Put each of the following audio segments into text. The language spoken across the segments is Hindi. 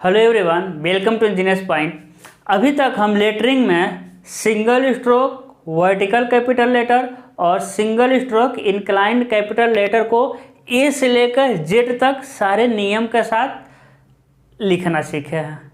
Hello everyone, welcome to engineers point. अभी तक हम लेटरिंग में single stroke vertical capital letter और single stroke inclined capital letter को ए से लेकर जेड तक सारे नियम के साथ लिखना सीखे हैं।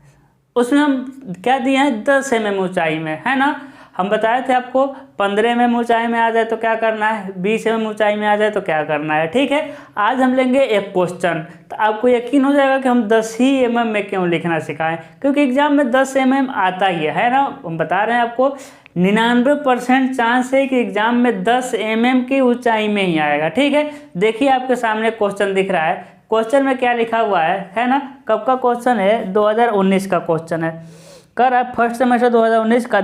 उसमें हम क्या दिए हैं, 10 mm ऊंचाई में, है ना। हम बताए थे आपको 15 mm ऊंचाई में आ जाए तो क्या करना है, 20 mm ऊंचाई में आ जाए तो क्या करना है। ठीक है, आज हम लेंगे एक क्वेश्चन, तो आपको यकीन हो जाएगा कि हम 10 ही mm में क्यों लिखना सिखाएं, क्योंकि एग्जाम में 10 mm आता ही है ना। हम बता रहे हैं आपको 99% चांस है कि एग्जाम में 10 mm की ऊंचाई में ही आएगा। ठीक है, देखिए आपके सामने क्वेश्चन दिख रहा है। क्वेश्चन में क्या लिखा हुआ है ना। कब का क्वेश्चन है, 2019 का क्वेश्चन है। कर रहा है फर्स्ट सेमेस्टर 2019 का।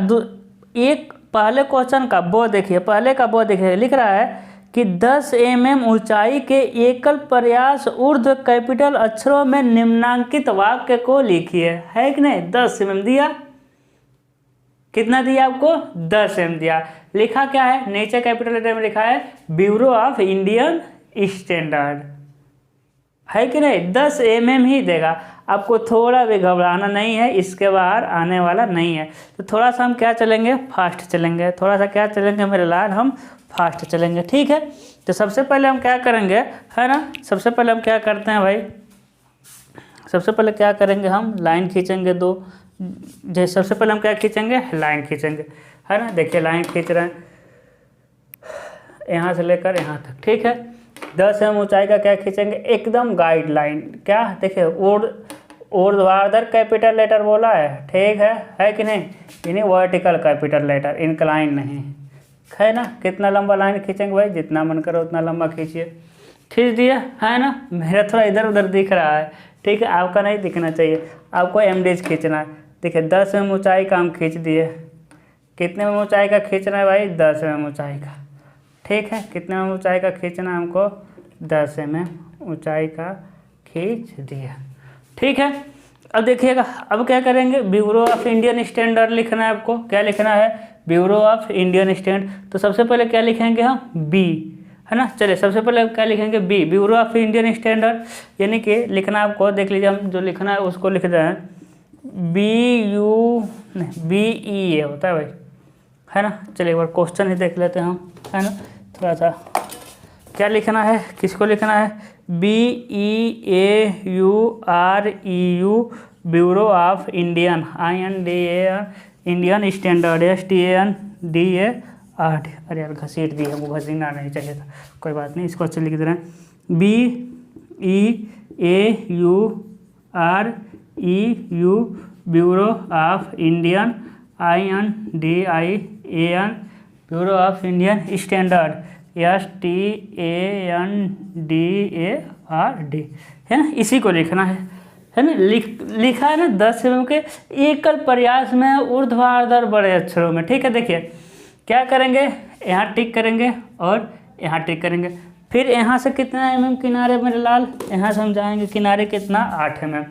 एक पहले क्वेश्चन का वो देखिए, पहले का वो देखिए, लिख रहा है कि 10 mm ऊंचाई के एकल प्रयास ऊर्ध्व कैपिटल अक्षरों में निम्नांकित वाक्य को लिखिए। है कि नहीं, 10 mm दिया। कितना दिया आपको, 10 mm दिया। लिखा क्या है, नीचे कैपिटल लेटर में लिखा है ब्यूरो ऑफ इंडियन स्टैंडर्ड। है कि नहीं, 10 mm ही देगा। आपको थोड़ा भी घबराना नहीं है, इसके बाहर आने वाला नहीं है। तो थोड़ा सा हम क्या चलेंगे, फास्ट चलेंगे। थोड़ा सा क्या चलेंगे मेरे लाल, हम फास्ट चलेंगे। ठीक है, तो सबसे पहले हम क्या करेंगे, है ना। सबसे पहले हम क्या करते हैं भाई, सबसे पहले क्या करेंगे, हम लाइन खींचेंगे दो। जैसे सबसे पहले हम क्या खींचेंगे, लाइन खींचेंगे, है ना। देखिए लाइन खींच रहे हैं यहाँ से लेकर यहाँ तक। ठीक है, 10 mm ऊंचाई का क्या खींचेंगे, एकदम गाइडलाइन। क्या देखिए, ऊर्ध्वाधर कैपिटल लेटर बोला है, ठीक है कि नहीं, यानी वर्टिकल कैपिटल लेटर, इंक्लाइन नहीं, है ना। कितना लंबा लाइन खींचेंगे भाई, जितना मन करो उतना लंबा खींचिए। खींच दिया, है ना। मेरा थोड़ा इधर उधर दिख रहा है, ठीक है, आपका नहीं दिखना चाहिए। आपको एमडीज खींचना है। देखिए 10 mm ऊंचाई का हम खींच दिए। कितने mm ऊंचाई का खींचना है भाई, 10 mm ऊंचाई का। ठीक है, कितने mm ऊंचाई का खींचना है हमको, 10 mm ऊंचाई का खींच दिया। ठीक है, अब देखिएगा, अब क्या करेंगे, ब्यूरो ऑफ इंडियन स्टैंडर्ड लिखना है आपको। क्या लिखना है, ब्यूरो ऑफ इंडियन स्टैंडर्ड। तो सबसे पहले क्या लिखेंगे हम, बी, है ना। चलिए सबसे पहले क्या लिखेंगे, B, bureau of Indian standard. यानी कि लिखना आपको, देख लीजिए, हम जो लिखना है उसको लिख रहे हैं BE होता है भाई, है ना। चलिए एक बार क्वेश्चन ही देख लेते हैं हम, है ना। थोड़ा सा क्या लिखना है, किसको लिखना है, BEAUREU, bureau of Indian, INDA, Indian standard, STANDARD। अरे यार घसीट दी है, वो घसीटना नहीं चाहिए था, कोई बात नहीं, इसको अच्छे लिख दे रहे हैं। BEAUREU, bureau of Indian, INDIAN, bureau of Indian standard, STANDARD, है ना। इसी को लिखना है ना। लिखा है ना 10 mm के एकल प्रयास में ऊर्ध्वाधर बड़े अक्षरों में। ठीक है, देखिए क्या करेंगे, यहाँ टिक करेंगे और यहाँ टिक करेंगे। फिर यहाँ से कितना mm किनारे मेरे लाल, यहाँ से हम जाएंगे किनारे कितना, 8 mm,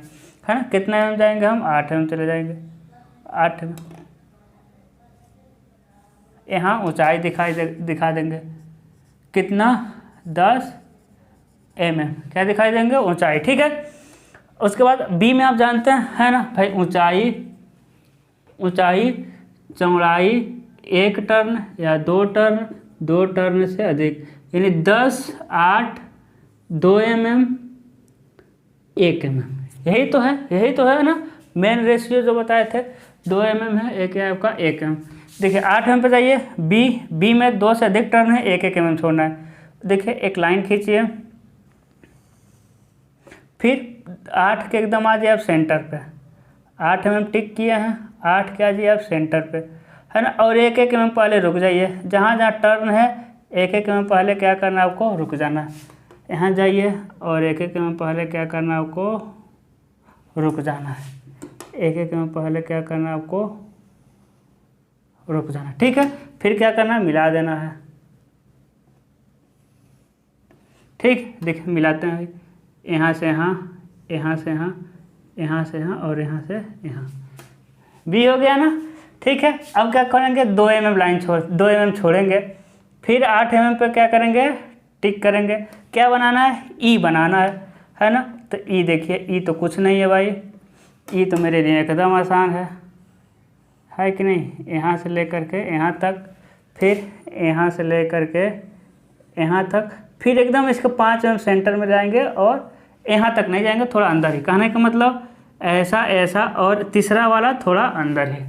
है ना। कितना mm जाएंगे हम, 8 mm चले जाएंगे, 8 mm। यहाँ ऊंचाई दिखा देंगे कितना, 10 mm, क्या दिखाई देंगे, ऊंचाई। ठीक है, उसके बाद बी में आप जानते हैं, है ना भाई, ऊंचाई चौड़ाई 1 टर्न या 2 टर्न से अधिक, यानी 10, 8, 2 mm, 1 mm। यही तो है ना। मेन रेशियो जो बताए थे 2 mm है, एक है आपका 1 mm। देखिए 8 mm पे जाइए, बी में 2 से अधिक टर्न है, 1 mm छोड़ना है। देखिए एक लाइन खींचिए, फिर 8 के एकदम आ जाइए आप सेंटर पे, 8 mm टिक किए हैं, 8 के आ जाइए आप सेंटर पे, है ना। और 1 mm पहले रुक जाइए, जहाँ जहाँ टर्न है 1 mm पहले क्या करना है आपको, रुक जाना है। यहाँ जाइए और 1 mm पहले क्या करना है आपको, रुक जाना है। 1 mm पहले क्या करना है आपको, रुक जाना। ठीक है, फिर क्या करना है, मिला देना है। ठीक, देखिए मिलाते हैं, यहाँ से यहाँ, यहाँ से यहाँ, यहाँ से यहाँ और यहाँ से यहाँ, बी हो गया ना। ठीक है, अब क्या करेंगे, 2 mm लाइन 2 mm छोड़ेंगे, फिर 8 mm पे क्या करेंगे, टिक करेंगे। क्या बनाना है, ई बनाना है ना। तो ई देखिए, ई तो कुछ नहीं है भाई, ये तो मेरे लिए एकदम आसान है कि नहीं। यहाँ से लेकर के यहाँ तक, फिर यहाँ से लेकर के यहाँ तक, फिर एकदम इसके 5 mm सेंटर में जाएंगे और यहाँ तक नहीं जाएंगे, थोड़ा अंदर ही। कहने का मतलब ऐसा ऐसा, और तीसरा वाला थोड़ा अंदर ही,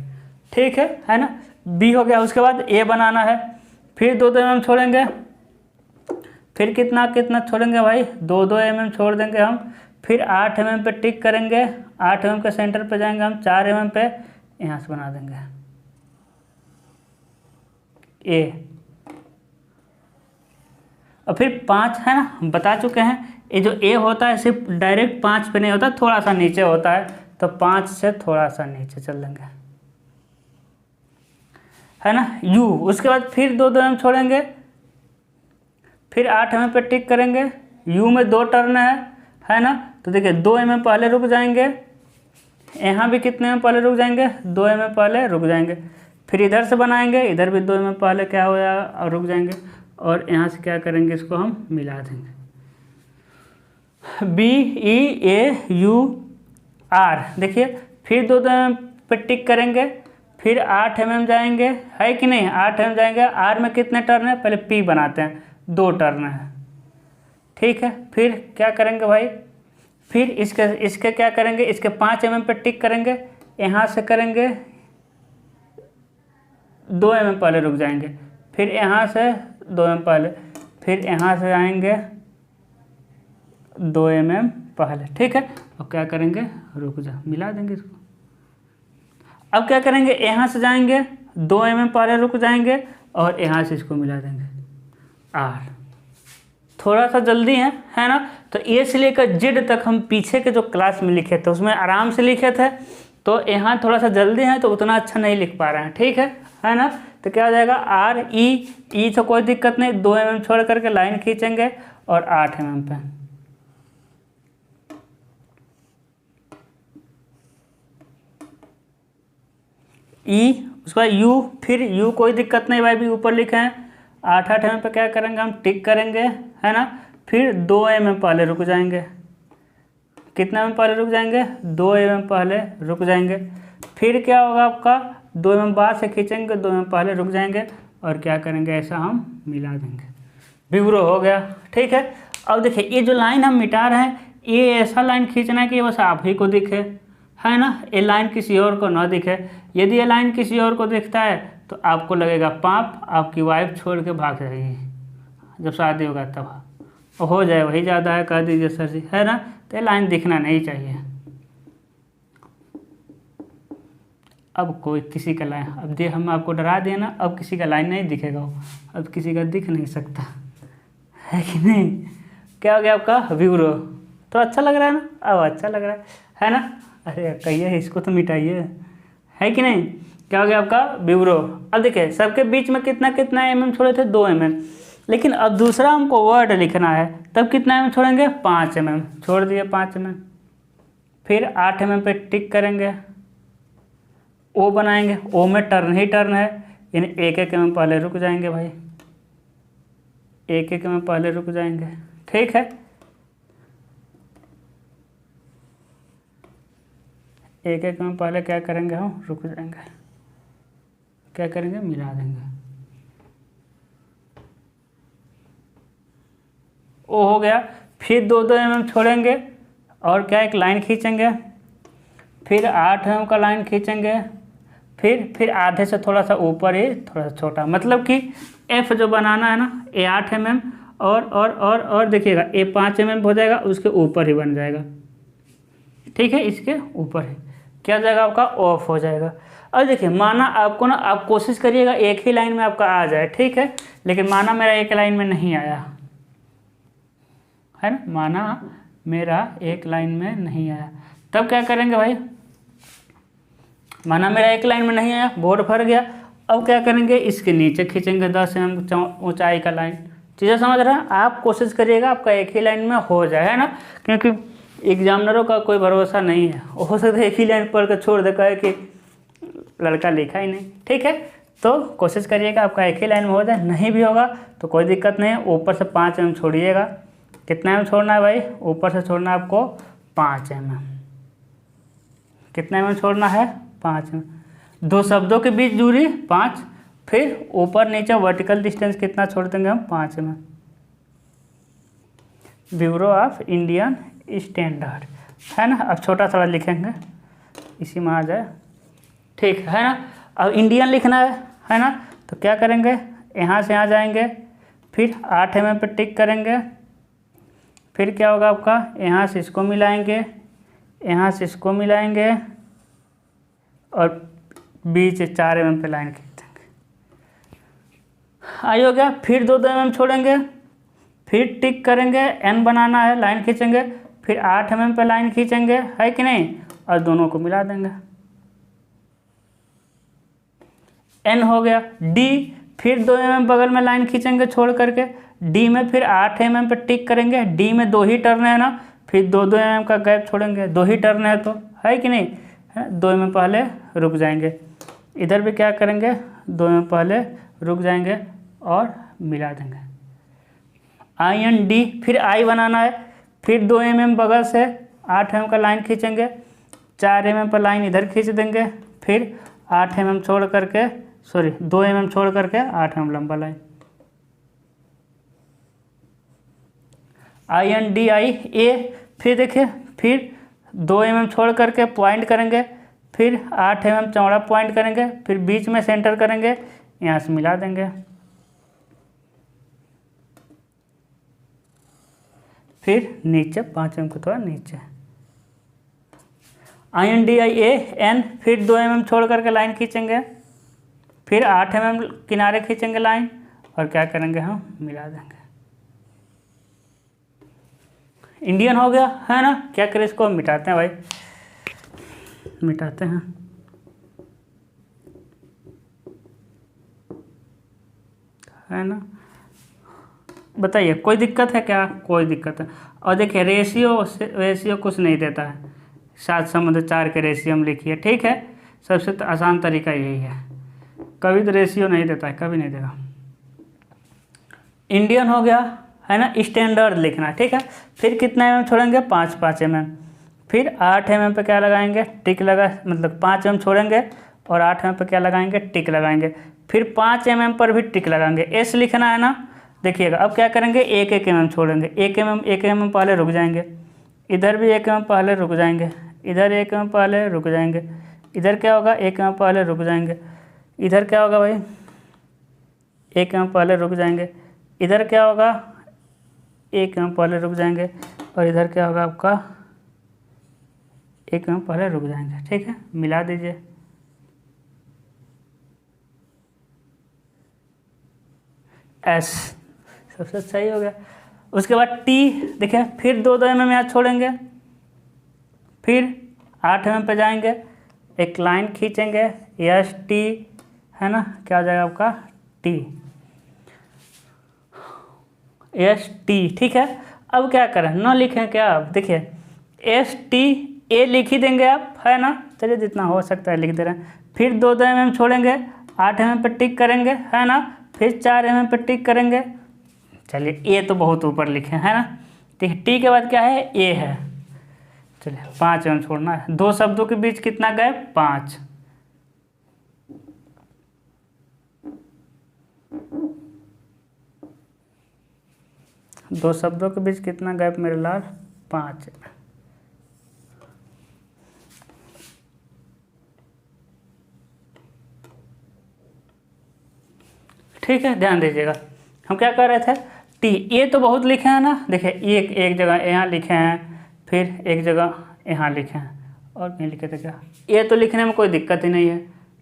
ठीक है ना। बी हो गया। उसके बाद ए बनाना है, फिर 2-2 mm छोड़ेंगे, फिर कितना कितना छोड़ेंगे भाई, 2-2 mm छोड़ देंगे हम। फिर 8 mm पे टिक करेंगे, 8 mm के सेंटर पे जाएंगे हम, 4 mm पे यहाँ से बना देंगे ए। और फिर 5 है ना, हम बता चुके हैं ये जो ए होता है सिर्फ डायरेक्ट 5 पे नहीं होता, थोड़ा सा नीचे होता है, तो 5 से थोड़ा सा नीचे चल देंगे, है ना। यू, उसके बाद फिर 2-2 mm छोड़ेंगे, फिर 8 mm पे टिक करेंगे। यू में 2 टर्न है ना। तो देखिए 2 mm पहले रुक जाएंगे, यहाँ भी कितने में पहले रुक जाएंगे, 2 mm पहले रुक जाएंगे। फिर इधर से बनाएंगे, इधर भी 2 mm पहले क्या हो जाएगा और रुक जाएंगे, और यहाँ से क्या करेंगे, इसको हम मिला देंगे, B E A U R. देखिए फिर 2-2 mm पे टिक करेंगे, फिर 8 mm जाएंगे, है कि नहीं, 8 mm जाएंगे। आर में कितने टर्न है, पहले पी बनाते हैं, 2 टर्न है, ठीक है। फिर क्या करेंगे भाई, फिर इसके क्या करेंगे, इसके 5 mm पे टिक करेंगे, यहाँ से करेंगे 2 mm पहले रुक जाएंगे, फिर यहाँ से 2 mm पहले, फिर यहाँ से आएंगे 2 mm पहले, ठीक है। अब क्या करेंगे, रुक जा, मिला देंगे इसको। अब क्या करेंगे, यहाँ से जाएंगे 2 mm पहले रुक जाएंगे, और यहाँ से इसको मिला देंगे आर। थोड़ा सा जल्दी है ना। तो ए से लेकर जेड तक हम पीछे के जो क्लास में लिखे थे उसमें आराम से लिखे थे, तो यहाँ थोड़ा सा जल्दी है तो उतना अच्छा नहीं लिख पा रहे हैं, ठीक है ना। तो क्या हो जाएगा, आर ई तो कोई दिक्कत नहीं, 2 mm छोड़ करके लाइन खींचेंगे और 8 mm पे ई, उसके बाद यू, फिर यू कोई दिक्कत नहीं भाई, भी ऊपर लिखे हैं। 8-8 mm पे क्या करेंगे हम, टिक करेंगे, है ना। फिर 2 mm पहले रुक जाएंगे, कितने mm पहले रुक जाएंगे, 2 mm पहले रुक जाएंगे। फिर क्या होगा आपका, 2 mm बाद से खींचेंगे, 2 mm पहले रुक जाएंगे, और क्या करेंगे, ऐसा हम मिला देंगे, विब्रो हो गया, ठीक है। अब देखिए ये जो लाइन हम मिटा रहे हैं, ये ऐसा लाइन खींचना है कि बस आप ही को दिखे, है ना, ये लाइन किसी और को ना दिखे। यदि ये लाइन किसी और को दिखता है तो आपको लगेगा पाप, आपकी वाइफ छोड़ के भाग जाएगी जब शादी होगा तब, हो जाए वही ज़्यादा है, कह दीजिए सर जी, है ना। तो ये लाइन दिखना नहीं चाहिए। अब कोई किसी का लाइन, अब दे हम आपको डरा दिए ना, अब किसी का लाइन नहीं दिखेगा, अब किसी का दिख नहीं सकता, है कि नहीं। क्या हो गया आपका, विब्रो। तो अच्छा लग रहा है ना, अब अच्छा लग रहा है ना। अरे कहिए इसको तो मिटाइए, है कि नहीं। क्या हो गया आपका, विब्रो। अब देखिए सबके बीच में कितना कितना mm छोड़े थे, 2 mm, लेकिन अब दूसरा हमको वर्ड लिखना है, तब कितना mm छोड़ेंगे, 5 mm छोड़ दिए, 5 mm। फिर 8 mm पे टिक करेंगे, ओ बनाएंगे, ओ में टर्न ही टर्न है, यानी 1-1 mm पहले रुक जाएंगे भाई, 1-1 mm पहले रुक जाएंगे, ठीक है। 1-1 mm पहले क्या करेंगे, हम रुक जाएंगे, क्या करेंगे, मिला देंगे, ओ हो गया। फिर 2-2 mm छोड़ेंगे, और क्या एक लाइन खींचेंगे, फिर 8 mm का लाइन खींचेंगे, फिर आधे से थोड़ा सा ऊपर ही, थोड़ा सा छोटा, मतलब कि एफ जो बनाना है ना, ए 8 mm और देखिएगा ए 5 mm हो जाएगा, उसके ऊपर ही बन जाएगा, ठीक है, इसके ऊपर ही क्या हो जाएगा आपका, ऑफ हो जाएगा। अब देखिए माना आपको ना, आप कोशिश करिएगा एक ही लाइन में आपका आ जाए, ठीक है, लेकिन माना मेरा एक लाइन में नहीं आया, है ना, माना मेरा एक लाइन में नहीं आया, तब क्या करेंगे भाई, माना मेरा एक लाइन में नहीं आया, बोर्ड भर गया, अब क्या करेंगे, इसके नीचे खींचेंगे 10 mm ऊंचाई का लाइन। चीज़ें समझ रहे हैं आप, कोशिश करिएगा आपका एक ही लाइन में हो जाए, है ना, क्योंकि एग्जामिनरों का कोई भरोसा नहीं है, हो सकता है एक ही लाइन पढ़ कर छोड़ दे, कहे कि लड़का लिखा ही नहीं, ठीक है। तो कोशिश करिएगा आपका एक ही लाइन में हो जाए, नहीं भी होगा तो कोई दिक्कत नहीं है, ऊपर से 5 mm छोड़िएगा। कितना mm छोड़ना है भाई, ऊपर से छोड़ना है आपको 5 mm, कितना mm छोड़ना है, 5 mm। दो शब्दों के बीच दूरी 5, फिर ऊपर नीचे वर्टिकल डिस्टेंस कितना छोड़ देंगे हम, 5 mm। Bureau of Indian standard, है ना। अब छोटा थोड़ा लिखेंगे, इसी में आ जाए, ठीक है ना। अब इंडियन लिखना है ना। तो क्या करेंगे, यहाँ से यहाँ जाएंगे, फिर 8 mm पे टिक करेंगे, फिर क्या होगा आपका, यहाँ से इसको मिलाएंगे, यहाँ से इसको मिलाएंगे, और बीच 4 mm पे लाइन खींच देंगे। आई हो गया। फिर 2 mm छोड़ेंगे, फिर टिक करेंगे, एन बनाना है, लाइन खींचेंगे, फिर 8 mm पे लाइन खींचेंगे, है कि नहीं, और दोनों को मिला देंगे, एन हो गया। डी, फिर 2 mm बगल में लाइन खींचेंगे छोड़ करके, डी में फिर 8 mm पे टिक करेंगे, डी में 2 ही टर्न है ना, फिर 2-2 mm का गैप छोड़ेंगे, 2 ही टर्न है तो, है कि नहीं, है 2 mm पहले रुक जाएंगे। इधर भी क्या करेंगे, 2 mm पहले रुक जाएंगे और मिला देंगे, आई एन डी। फिर आई बनाना है, फिर 2 mm बगल से 8 mm का लाइन खींचेंगे, 4 mm पर लाइन इधर खींच देंगे, फिर 8 mm छोड़ करके, 2 mm छोड़ करके 8 mm लंबा line, I N D I A. फिर देखिए, फिर 2 mm छोड़ करके पॉइंट करेंगे, फिर 8 mm चौड़ा पॉइंट करेंगे, फिर बीच में सेंटर करेंगे, यहाँ से मिला देंगे, फिर नीचे 5 mm को थोड़ा नीचे, I N D I A N. फिर 2 mm छोड़ करके लाइन खींचेंगे, फिर 8 mm किनारे खींचेंगे लाइन, और क्या करेंगे, हम मिला देंगे, इंडियन हो गया, है ना। क्या करें, इसको मिटाते हैं भाई, मिटाते हैं, है ना। बताइए कोई दिक्कत है क्या, कोई दिक्कत है। और देखिए रेशियो कुछ नहीं देता है, 7/4 के रेशियो में लिखिए, ठीक है। सबसे आसान तरीका यही है, कभी तो रेशियो नहीं देता है, कभी नहीं देगा। इंडियन हो गया, है ना। स्टैंडर्ड लिखना, ठीक है। फिर कितना mm छोड़ेंगे, 5 mm। फिर 8 mm पे क्या लगाएंगे, टिक लगा, मतलब 5 mm छोड़ेंगे और 8 mm पे क्या लगाएंगे, टिक लगाएंगे, फिर 5 mm पर भी टिक लगाएंगे, एस लिखना है ना। देखिएगा अब क्या करेंगे, 1-1 mm छोड़ेंगे, 1 mm पहले रुक जाएंगे, इधर भी 1 mm पहले रुक जाएंगे, इधर 1 mm पहले रुक जाएंगे, इधर क्या होगा, 1 mm पहले रुक जाएंगे, इधर क्या होगा भाई, 1 mm पहले रुक जाएंगे, इधर क्या होगा, 1 mm पहले रुक जाएंगे, और इधर क्या होगा आपका, 1 mm पहले रुक जाएंगे, ठीक है। मिला दीजिए, एस सबसे सही हो गया। उसके बाद टी, देखिए फिर 2 mm यहाँ छोड़ेंगे, फिर 8 mm पे जाएंगे, एक लाइन खींचेंगे, एस टी, है ना। क्या हो जाएगा आपका, टी, एस टी, ठीक है। अब क्या करें, न लिखें क्या, अब देखिए एस टी ए लिख ही देंगे आप, है ना। चलिए जितना हो सकता है लिख दे रहे हैं। फिर 2 mm छोड़ेंगे, 8 mm पे टिक करेंगे, है ना। फिर 4 mm पे टिक करेंगे, चलिए ए तो बहुत ऊपर लिखे, है ना। ठीक, टी के बाद क्या है, ए है। चलिए 5 mm छोड़ना है, 2 शब्दों के बीच कितना गैप, 5। दो शब्दों के बीच कितना गैप मेरे लाल, 5। ठीक है, ध्यान दीजिएगा, हम क्या कर रहे थे, टी ए तो बहुत लिखे हैं ना। देखिए एक जगह यहाँ लिखे हैं, फिर एक जगह यहाँ लिखे हैं, और कहीं लिखे थे क्या, ए तो लिखने में कोई दिक्कत ही नहीं है,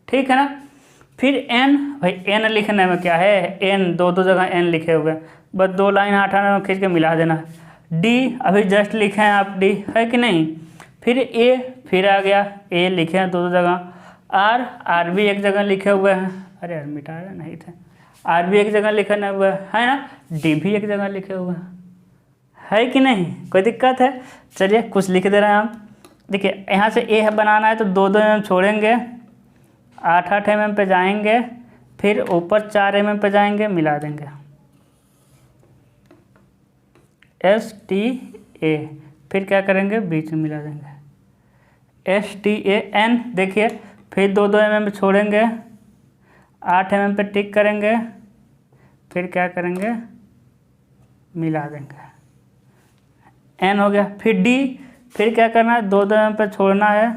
ठीक है ना। फिर एन, भाई एन लिखने में क्या है, एन 2 जगह एन लिखे हुए हैं, बस 2 लाइन 8 में खींच के मिला देना है। डी अभी जस्ट लिखे हैं आप, डी है कि नहीं। फिर ए, फिर आ गया ए लिखे हैं 2 जगह, आर भी एक जगह लिखे हुए हैं, अरे यार मिटाया नहीं थे, आर भी एक जगह लिखे हुए है ना, डी भी एक जगह लिखे हुए है कि नहीं, कोई दिक्कत है। चलिए कुछ लिख दे रहे हैं हम, देखिए यहाँ से ए बनाना है तो 2-2 mm छोड़ेंगे, 8-8 mm पे जाएंगे, फिर ऊपर 4 mm पे जाएंगे, मिला देंगे, एस टी ए, फिर क्या करेंगे, बीच में मिला देंगे, STAN देखिए, फिर 2 mm छोड़ेंगे, 8 mm पे टिक करेंगे, फिर क्या करेंगे, मिला देंगे, N हो गया। फिर D, फिर क्या करना है, 2 mm पे छोड़ना है,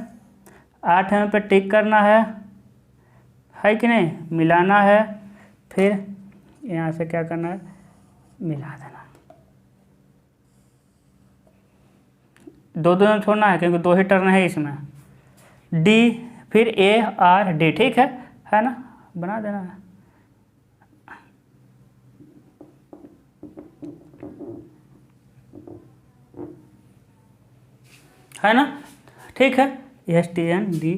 8 mm पे टिक करना है कि नहीं, मिलाना है, फिर यहाँ से क्या करना है, मिला देना। 2 mm छोड़ना है क्योंकि 2 ही टर्न है इसमें। D, फिर ARD, ठीक है ना, बना देना है ना, ठीक है। STND,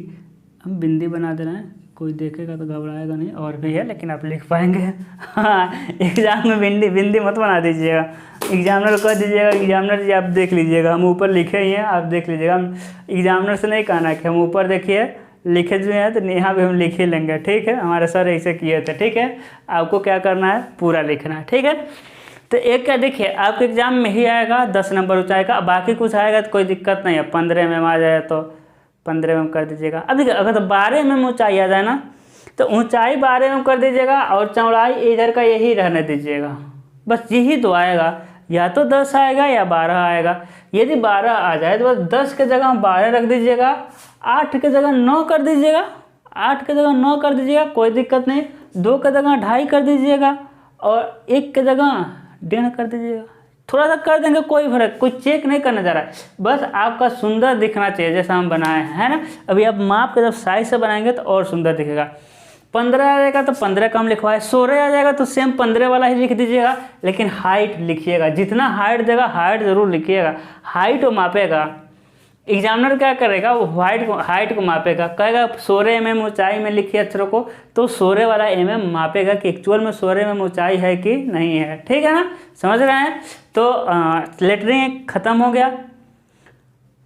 हम बिंदी बना दे रहे हैं, कोई देखेगा तो घबराएगा नहीं, और भी है लेकिन आप लिख पाएंगे। हाँ, एग्जाम में बिंदी मत बना दीजिएगा, एग्जामिनर को कह दीजिएगा, एग्जामिनर जी आप देख लीजिएगा, हम ऊपर लिखे ही हैं, आप देख लीजिएगा। हम एग्जामिनर से नहीं कहना कि हम ऊपर देखिए लिखे जो हैं, तो यहाँ भी हम लिख ही लेंगे, ठीक है। हमारे सर ऐसे किए थे, ठीक है। आपको क्या करना है, पूरा लिखना है, ठीक है। तो एक क्या देखिए, आपके एग्जाम में ही आएगा 10 नंबर ऊंचाई का, बाकी कुछ आएगा तो कोई दिक्कत नहीं है, 15 mm आ जाए तो 15 mm कर दीजिएगा। अब देखिए, अगर तो 12 mm ऊंचाई आ जाए ना, तो ऊंचाई 12 mm कर दीजिएगा और चौड़ाई इधर का यही रहने दीजिएगा, बस यही तो आएगा, या तो 10 आएगा या 12 आएगा। यदि 12 आ जाए तो बस 10 के जगह 12 रख दीजिएगा, 8 के जगह 9 कर दीजिएगा, 8 के जगह 9 कर दीजिएगा, कोई दिक्कत नहीं। 2 के जगह 2.5 कर दीजिएगा, और 1 के जगह 1.5 कर दीजिएगा। थोड़ा सा कर देंगे, कोई फर्क, कोई चेक नहीं करने जा रहा है, बस आपका सुंदर दिखना चाहिए जैसा हम बनाए हैं ना। अभी आप माप के जब साइज से बनाएंगे तो और सुंदर दिखेगा। 15 आ जाएगा तो 15 कम लिखवाए, 16 आ जाएगा तो सेम 15 वाला ही लिख दीजिएगा, लेकिन हाइट लिखिएगा, जितना हाइट देगा हाइट जरूर लिखिएगा। हाइट वो मापेगा, एग्जामिनर क्या करेगा, वो हाइट को मापेगा, कहेगा 16 mm ऊंचाई में लिखिए अक्षरों को, तो 16 वाला mm मापेगा कि एक्चुअल में 16 mm ऊंचाई है कि नहीं है, ठीक है ना, समझ रहे हैं। तो लेटरिंग खत्म हो गया।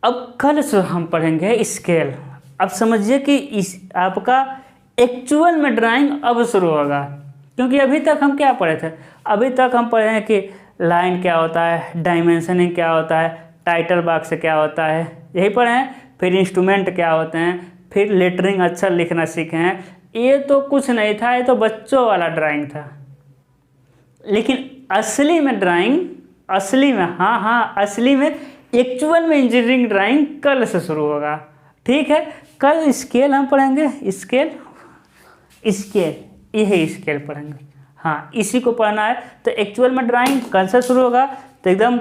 अब कल से हम पढ़ेंगे स्केल। अब समझिए कि इस आपका एक्चुअल में ड्राइंग अब शुरू होगा, क्योंकि अभी तक हम क्या पढ़े थे, अभी तक हम पढ़े हैं कि लाइन क्या होता है, डायमेंशनिंग क्या होता है, टाइटल बॉक्स क्या होता है, यही पढ़े हैं। फिर इंस्ट्रूमेंट क्या होते हैं, फिर लेटरिंग अक्षर लिखना सीखे हैं। ये तो कुछ नहीं था, ये तो बच्चों वाला ड्राइंग था। लेकिन असली में ड्राइंग, असली में असली में एक्चुअल में इंजीनियरिंग ड्राइंग कल से शुरू होगा, ठीक है। कल स्केल हम पढ़ेंगे, स्केल यही स्केल पढ़ेंगे, हाँ इसी को पढ़ना है। तो एक्चुअल में ड्राइंग कल से शुरू होगा। तो एकदम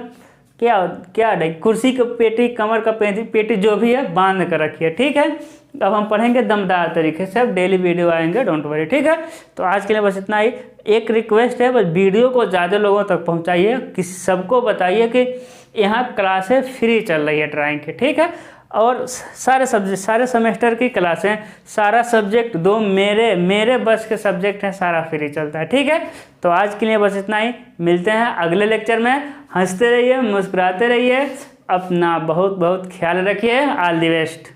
क्या कुर्सी का पेटी, कमर का पेटी जो भी है बांध कर रखिए, ठीक है। अब हम पढ़ेंगे दमदार तरीके से, अब डेली वीडियो आएंगे, डोंट वरी, ठीक है। तो आज के लिए बस इतना ही। एक रिक्वेस्ट है, बस वीडियो को ज़्यादा लोगों तक पहुंचाइए, कि सबको बताइए कि यहाँ क्लासें फ्री चल रही है ड्राइंग की, ठीक है। और सारे सेमेस्टर की क्लासें, सारा सब्जेक्ट दो मेरे बस के सब्जेक्ट हैं, सारा फ्री चलता है, ठीक है। तो आज के लिए बस इतना ही, मिलते हैं अगले लेक्चर में। हंसते रहिए, मुस्कुराते रहिए, अपना बहुत बहुत ख्याल रखिए। All the best.